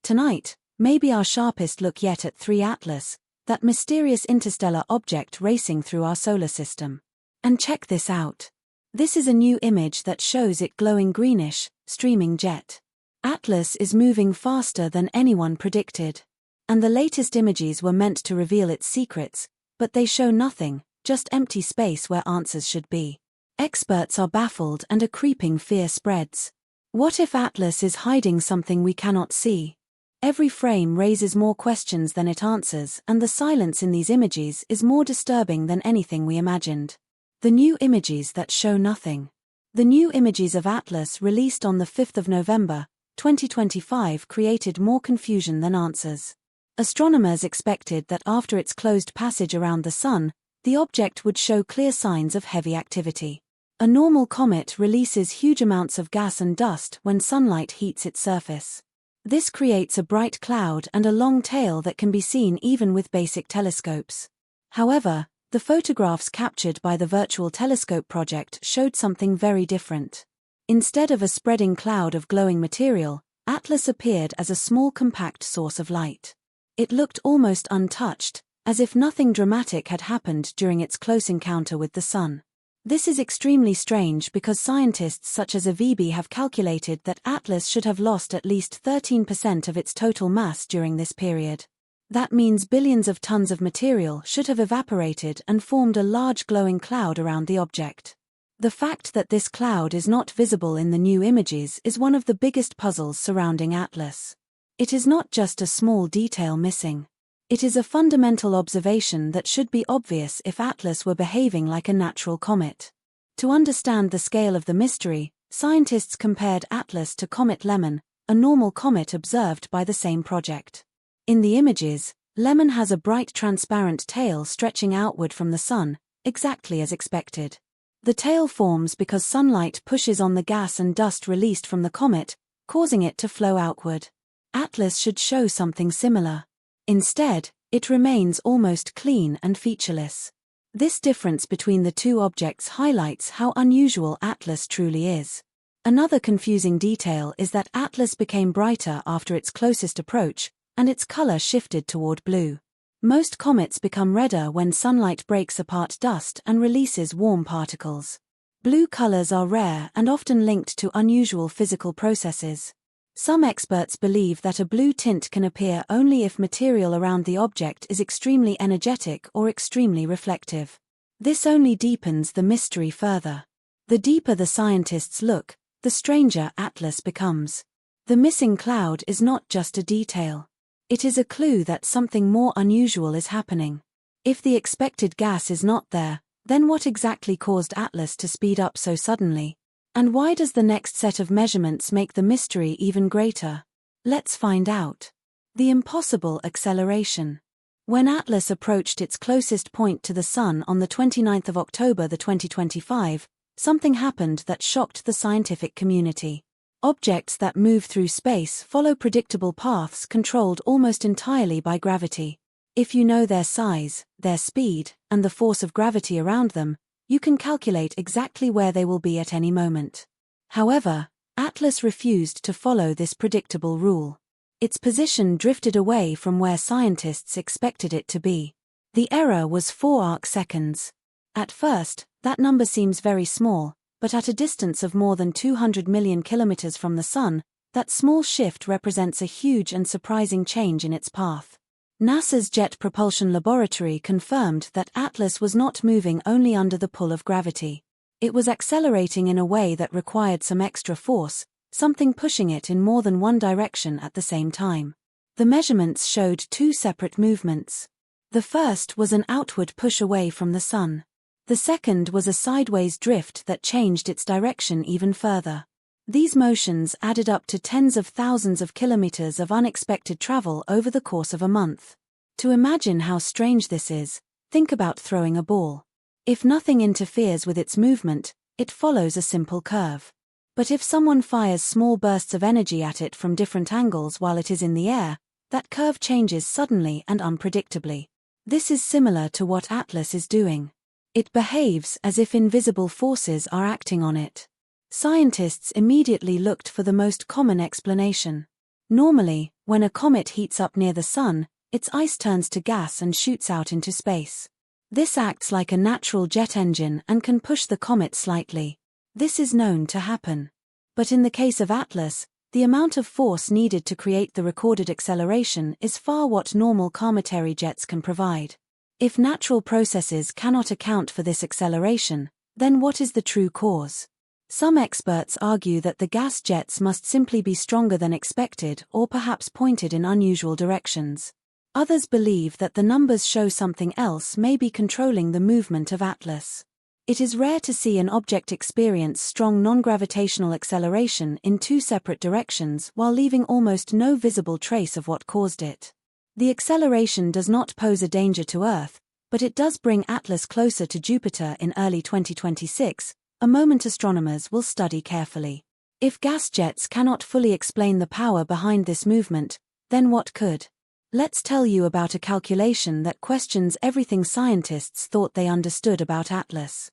Tonight, maybe our sharpest look yet at 3 Atlas, that mysterious interstellar object racing through our solar system. And check this out. This is a new image that shows it glowing greenish, streaming jet. Atlas is moving faster than anyone predicted. And the latest images were meant to reveal its secrets, but they show nothing, just empty space where answers should be. Experts are baffled and a creeping fear spreads. What if Atlas is hiding something we cannot see? Every frame raises more questions than it answers, and the silence in these images is more disturbing than anything we imagined. The new images that show nothing. The new images of Atlas released on the 5th of November, 2025 created more confusion than answers. Astronomers expected that after its closed passage around the Sun, the object would show clear signs of heavy activity. A normal comet releases huge amounts of gas and dust when sunlight heats its surface. This creates a bright cloud and a long tail that can be seen even with basic telescopes. However, the photographs captured by the Virtual Telescope project showed something very different. Instead of a spreading cloud of glowing material, Atlas appeared as a small compact source of light. It looked almost untouched, as if nothing dramatic had happened during its close encounter with the Sun. This is extremely strange because scientists such as AVIBI have calculated that Atlas should have lost at least 13% of its total mass during this period. That means billions of tons of material should have evaporated and formed a large glowing cloud around the object. The fact that this cloud is not visible in the new images is one of the biggest puzzles surrounding Atlas. It is not just a small detail missing. It is a fundamental observation that should be obvious if Atlas were behaving like a natural comet. To understand the scale of the mystery, scientists compared Atlas to Comet Lemon, a normal comet observed by the same project. In the images, Lemon has a bright transparent tail stretching outward from the Sun, exactly as expected. The tail forms because sunlight pushes on the gas and dust released from the comet, causing it to flow outward. Atlas should show something similar. Instead, it remains almost clean and featureless. This difference between the two objects highlights how unusual Atlas truly is. Another confusing detail is that Atlas became brighter after its closest approach, and its color shifted toward blue. Most comets become redder when sunlight breaks apart dust and releases warm particles. Blue colors are rare and often linked to unusual physical processes. Some experts believe that a blue tint can appear only if material around the object is extremely energetic or extremely reflective. This only deepens the mystery further. The deeper the scientists look, the stranger Atlas becomes. The missing cloud is not just a detail. It is a clue that something more unusual is happening. If the expected gas is not there, then what exactly caused Atlas to speed up so suddenly? And why does the next set of measurements make the mystery even greater? Let's find out. The impossible acceleration. When Atlas approached its closest point to the Sun on the 29th of October 2025, something happened that shocked the scientific community. Objects that move through space follow predictable paths controlled almost entirely by gravity. If you know their size, their speed, and the force of gravity around them, you can calculate exactly where they will be at any moment. However, Atlas refused to follow this predictable rule. Its position drifted away from where scientists expected it to be. The error was 4 arcseconds. At first, that number seems very small, but at a distance of more than 200 million kilometers from the Sun, that small shift represents a huge and surprising change in its path. NASA's Jet Propulsion Laboratory confirmed that Atlas was not moving only under the pull of gravity. It was accelerating in a way that required some extra force, something pushing it in more than one direction at the same time. The measurements showed 2 separate movements. The first was an outward push away from the Sun. The second was a sideways drift that changed its direction even further. These motions added up to tens of thousands of kilometers of unexpected travel over the course of a month. To imagine how strange this is, think about throwing a ball. If nothing interferes with its movement, it follows a simple curve. But if someone fires small bursts of energy at it from different angles while it is in the air, that curve changes suddenly and unpredictably. This is similar to what Atlas is doing. It behaves as if invisible forces are acting on it. Scientists immediately looked for the most common explanation. Normally, when a comet heats up near the Sun, its ice turns to gas and shoots out into space. This acts like a natural jet engine and can push the comet slightly. This is known to happen. But in the case of Atlas, the amount of force needed to create the recorded acceleration is far what normal cometary jets can provide. If natural processes cannot account for this acceleration, then what is the true cause? Some experts argue that the gas jets must simply be stronger than expected or perhaps pointed in unusual directions. Others believe that the numbers show something else may be controlling the movement of Atlas. It is rare to see an object experience strong non-gravitational acceleration in two separate directions while leaving almost no visible trace of what caused it. The acceleration does not pose a danger to Earth, but it does bring Atlas closer to Jupiter in early 2026, a moment astronomers will study carefully. If gas jets cannot fully explain the power behind this movement, then what could? Let's tell you about a calculation that questions everything scientists thought they understood about Atlas.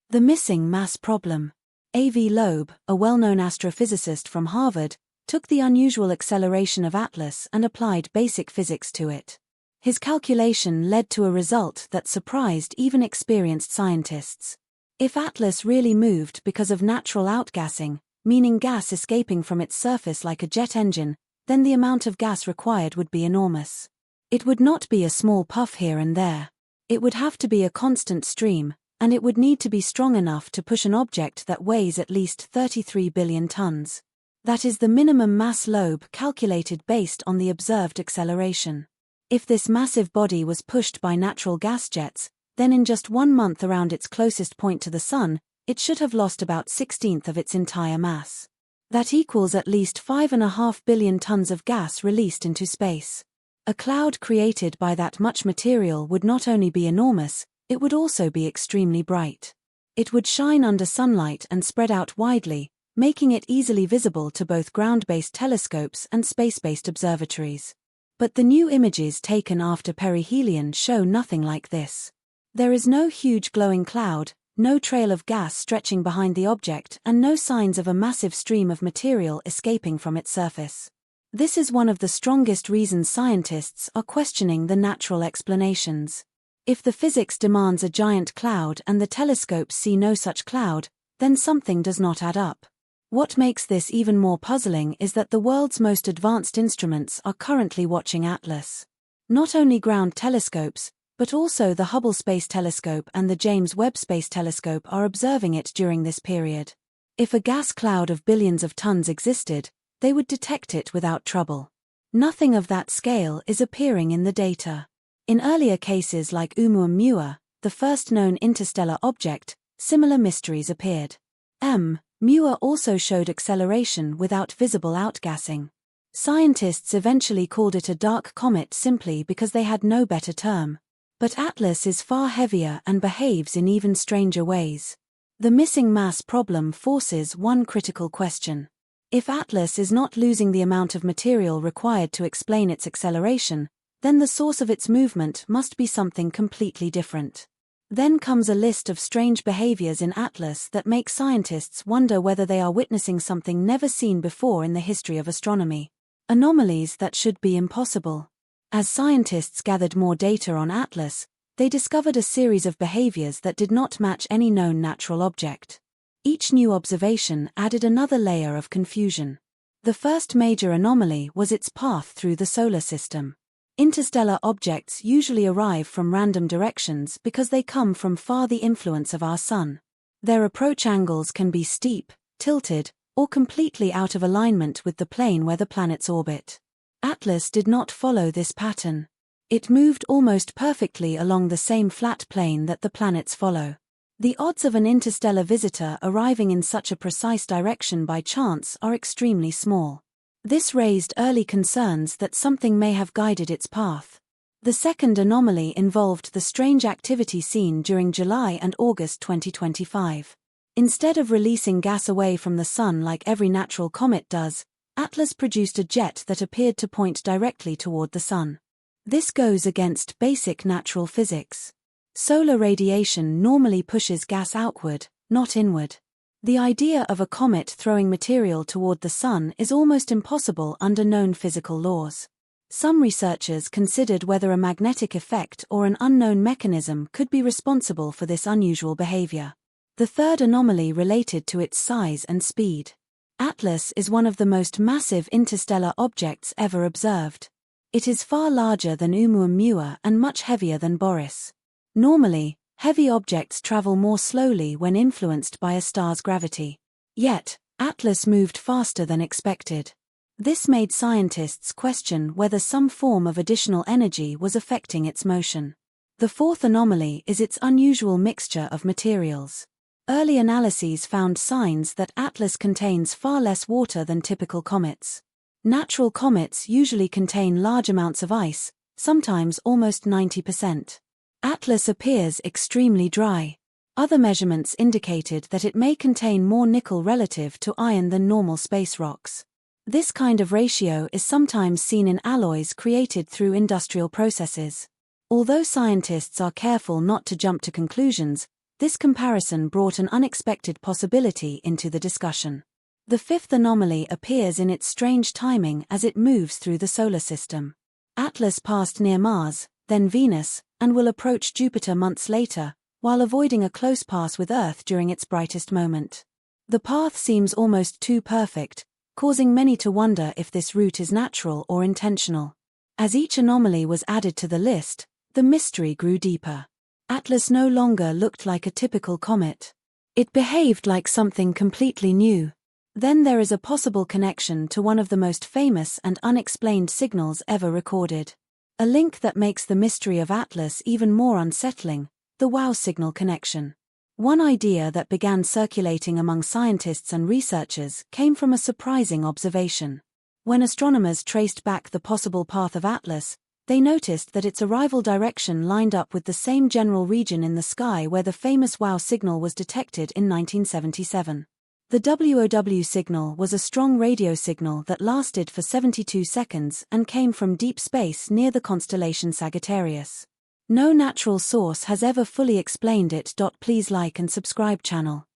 The missing mass problem. Avi Loeb, a well-known astrophysicist from Harvard, took the unusual acceleration of Atlas and applied basic physics to it. His calculation led to a result that surprised even experienced scientists. If Atlas really moved because of natural outgassing, meaning gas escaping from its surface like a jet engine, then the amount of gas required would be enormous. It would not be a small puff here and there. It would have to be a constant stream, and it would need to be strong enough to push an object that weighs at least 33 billion tons. That is the minimum mass Loeb calculated based on the observed acceleration. If this massive body was pushed by natural gas jets, then in just 1 month around its closest point to the Sun, it should have lost about 1/16 of its entire mass. That equals at least 5.5 billion tons of gas released into space. A cloud created by that much material would not only be enormous, it would also be extremely bright. It would shine under sunlight and spread out widely, making it easily visible to both ground-based telescopes and space-based observatories. But the new images taken after perihelion show nothing like this. There is no huge glowing cloud, no trail of gas stretching behind the object, and no signs of a massive stream of material escaping from its surface. This is one of the strongest reasons scientists are questioning the natural explanations. If the physics demands a giant cloud and the telescopes see no such cloud, then something does not add up. What makes this even more puzzling is that the world's most advanced instruments are currently watching Atlas. Not only ground telescopes, but also the Hubble Space Telescope and the James Webb Space Telescope are observing it during this period. If a gas cloud of billions of tons existed, they would detect it without trouble. Nothing of that scale is appearing in the data. In earlier cases like Oumuamua, the first known interstellar object, similar mysteries appeared. Muir also showed acceleration without visible outgassing. Scientists eventually called it a dark comet simply because they had no better term. But Atlas is far heavier and behaves in even stranger ways. The missing mass problem forces one critical question. If Atlas is not losing the amount of material required to explain its acceleration, then the source of its movement must be something completely different. Then comes a list of strange behaviors in Atlas that make scientists wonder whether they are witnessing something never seen before in the history of astronomy. Anomalies that should be impossible. As scientists gathered more data on Atlas, they discovered a series of behaviors that did not match any known natural object. Each new observation added another layer of confusion. The first major anomaly was its path through the solar system. Interstellar objects usually arrive from random directions because they come from far the influence of our Sun. Their approach angles can be steep, tilted, or completely out of alignment with the plane where the planets orbit. Atlas did not follow this pattern. It moved almost perfectly along the same flat plane that the planets follow. The odds of an interstellar visitor arriving in such a precise direction by chance are extremely small. This raised early concerns that something may have guided its path. The second anomaly involved the strange activity seen during July and August 2025. Instead of releasing gas away from the Sun like every natural comet does, Atlas produced a jet that appeared to point directly toward the Sun. This goes against basic natural physics. Solar radiation normally pushes gas outward, not inward. The idea of a comet throwing material toward the Sun is almost impossible under known physical laws. Some researchers considered whether a magnetic effect or an unknown mechanism could be responsible for this unusual behavior. The third anomaly related to its size and speed. Atlas is one of the most massive interstellar objects ever observed. It is far larger than Oumuamua and much heavier than Boris. Normally, heavy objects travel more slowly when influenced by a star's gravity. Yet, Atlas moved faster than expected. This made scientists question whether some form of additional energy was affecting its motion. The fourth anomaly is its unusual mixture of materials. Early analyses found signs that Atlas contains far less water than typical comets. Natural comets usually contain large amounts of ice, sometimes almost 90%. Atlas appears extremely dry. Other measurements indicated that it may contain more nickel relative to iron than normal space rocks. This kind of ratio is sometimes seen in alloys created through industrial processes. Although scientists are careful not to jump to conclusions, this comparison brought an unexpected possibility into the discussion. The fifth anomaly appears in its strange timing as it moves through the solar system. Atlas passed near Mars, then Venus, and will approach Jupiter months later, while avoiding a close pass with Earth during its brightest moment. The path seems almost too perfect, causing many to wonder if this route is natural or intentional. As each anomaly was added to the list, the mystery grew deeper. Atlas no longer looked like a typical comet. It behaved like something completely new. Then there is a possible connection to one of the most famous and unexplained signals ever recorded. A link that makes the mystery of Atlas even more unsettling, the WOW signal connection. One idea that began circulating among scientists and researchers came from a surprising observation. When astronomers traced back the possible path of Atlas, they noticed that its arrival direction lined up with the same general region in the sky where the famous WOW signal was detected in 1977. The WOW signal was a strong radio signal that lasted for 72 seconds and came from deep space near the constellation Sagittarius. No natural source has ever fully explained it. Please like and subscribe channel.